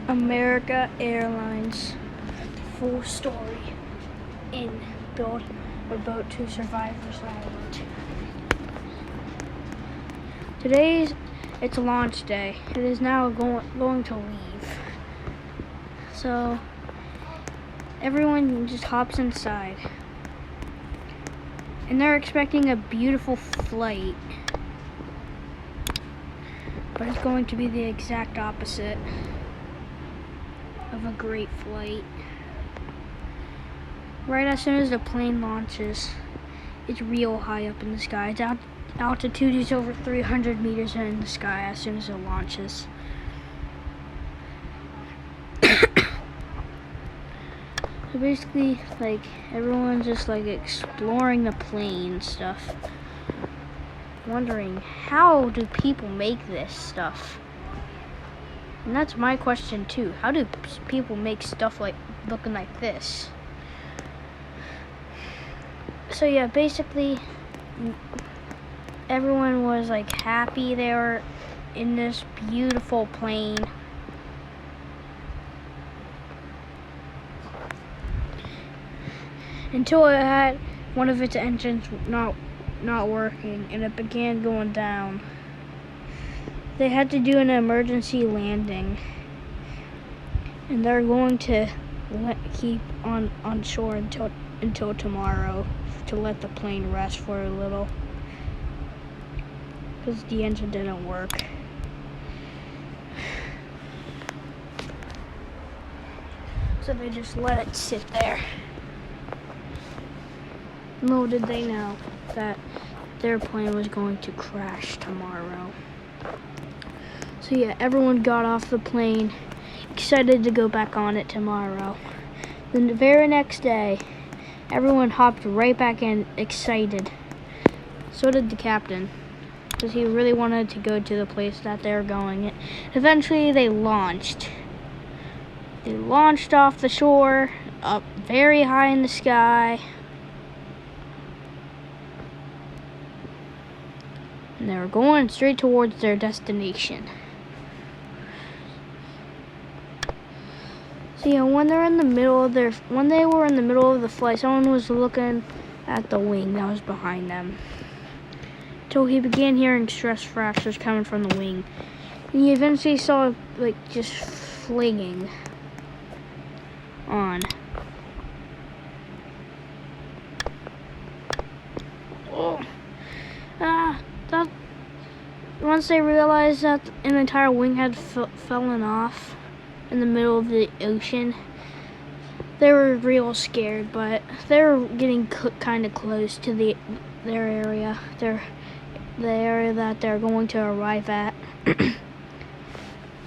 America Airlines full story in Build a Boat to Survivor's Island. It's launch day. It is now going to leave. So everyone just hops inside. And they're expecting a beautiful flight. But it's going to be the exact opposite of a great flight. Right as soon as the plane launches, it's real high up in the sky. Its altitude is over 300 meters in the sky as soon as it launches. So basically, everyone's just exploring the plane and stuff, wondering how do people make this stuff? And that's my question too. How do people make stuff looking like this? So yeah, basically everyone was happy they were in this beautiful plane. Until it had one of its engines not working and it began going down. They had to do an emergency landing, and they're going to keep on shore until tomorrow to let the plane rest for a little because the engine didn't work. So they just let it sit there. Little did they know that their plane was going to crash tomorrow. So yeah, everyone got off the plane, excited to go back on it tomorrow. Then the very next day, everyone hopped right back in, excited. So did the captain, because he really wanted to go to the place that they were going. Eventually, they launched. They launched off the shore, up very high in the sky. And they were going straight towards their destination. So yeah, when they were in the middle of the flight, someone was looking at the wing that was behind them. Until he began hearing stress fractures coming from the wing. And he eventually saw just flinging on. Oh. Once they realized that an entire wing had fallen off in the middle of the ocean, they were real scared, but they were getting kind of close to their area, the area that they're going to arrive at.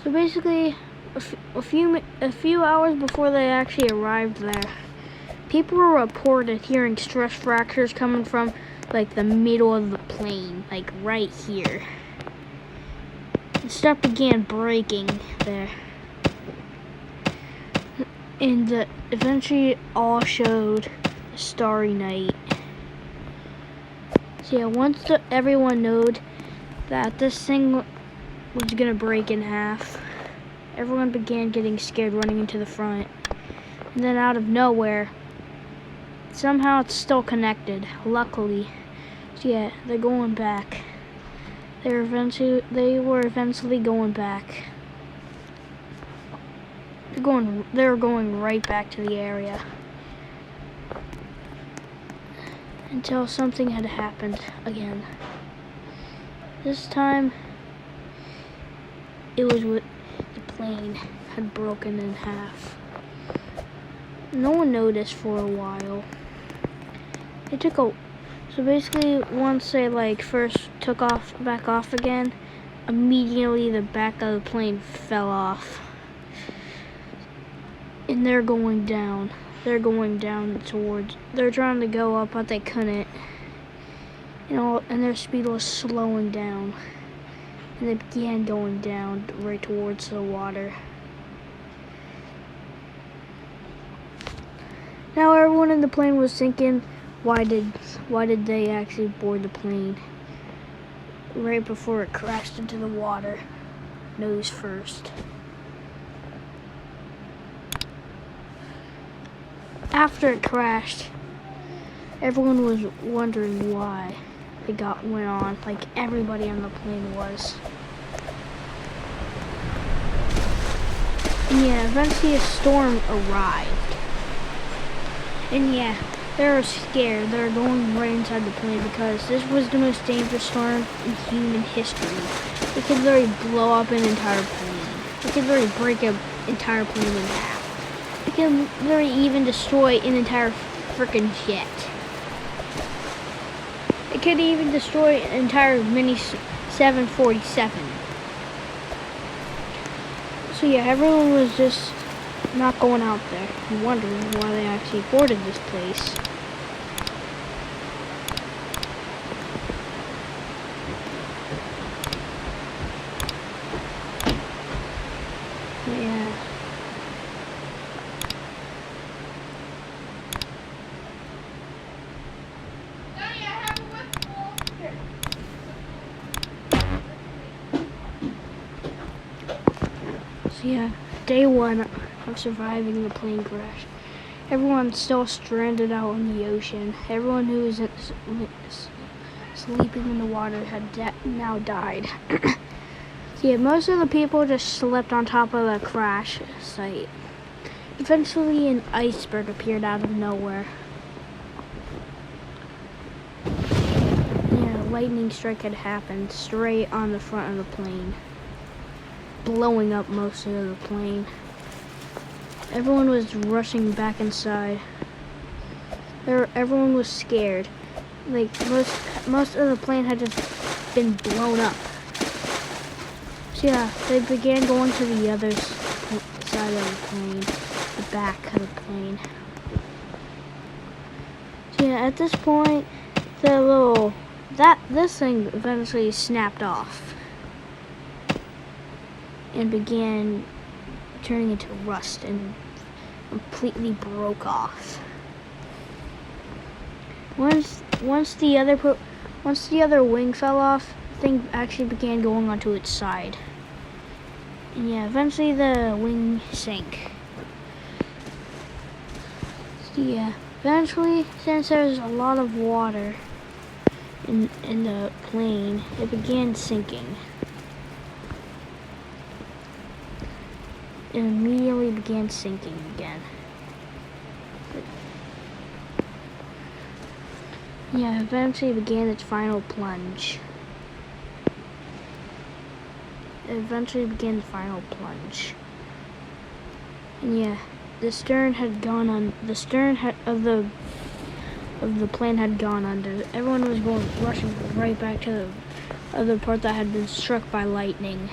So basically, a few hours before they actually arrived there, people were reported hearing stress fractures coming from the middle of the plane, right here. Stuff began breaking there, and eventually all showed a starry night. So yeah, once everyone knew that this thing was gonna break in half, everyone began getting scared, running into the front. And then out of nowhere, somehow it's still connected, luckily. So yeah, they're going back. They were eventually going back. They were going right back to the area until something had happened again. This time, it was the plane had broken in half. No one noticed for a while. So basically, once they first took back off again, immediately the back of the plane fell off. And they're going down. They're trying to go up, but they couldn't. And their speed was slowing down. And they began going down right towards the water. Now everyone in the plane was thinking, why did they actually board the plane right before it crashed into the water, nose first? after it crashed, everyone was wondering why it went on. Like everybody on the plane was. And yeah, eventually a storm arrived. And yeah, they were scared. They were going right inside the plane because this was the most dangerous storm in human history. It could literally blow up an entire plane. It could literally break an entire plane in half. It could literally even destroy an entire freaking jet. It could even destroy an entire mini 747. So yeah, everyone was just not going out there and wondering why they actually boarded this place. Yeah. So yeah, day one of surviving the plane crash. Everyone's still stranded out in the ocean. Everyone who was sleeping in the water had now died. Yeah, most of the people just slept on top of the crash site. Eventually, an iceberg appeared out of nowhere. Yeah, a lightning strike had happened straight on the front of the plane, blowing up most of the plane. Everyone was rushing back inside. Everyone was scared. Like most of the plane had just been blown up. So yeah, they began going to the other side of the plane, the back of the plane. So yeah, at this point, this thing eventually snapped off and began turning into rust and completely broke off. Once the other wing fell off, the thing actually began going onto its side. And yeah, eventually the wing sank. So yeah, eventually, since there's a lot of water in the plane, it began sinking. It immediately began sinking again. Yeah, eventually began its final plunge. It eventually began the final plunge. And yeah, the stern had gone on. The stern of the plane had gone under. Everyone was rushing right back to the other part that had been struck by lightning.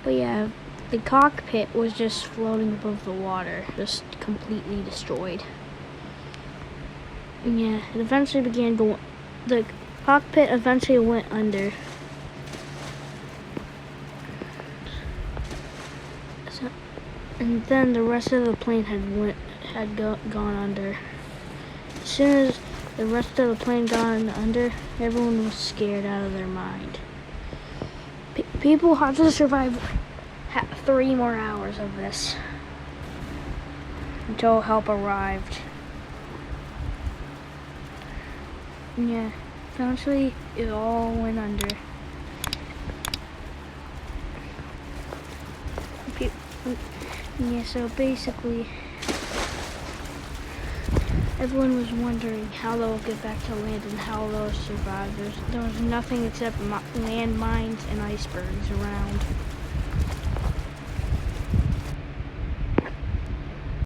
But yeah, the cockpit was just floating above the water, just completely destroyed. And yeah, it eventually began going. The cockpit eventually went under. And then the rest of the plane had gone under. As soon as the rest of the plane gone under, everyone was scared out of their mind. People had to survive 3 more hours of this until help arrived. And yeah, eventually it all went under. Yeah, so basically, everyone was wondering how they'll get back to land and how they'll survive. There was nothing except land mines and icebergs around.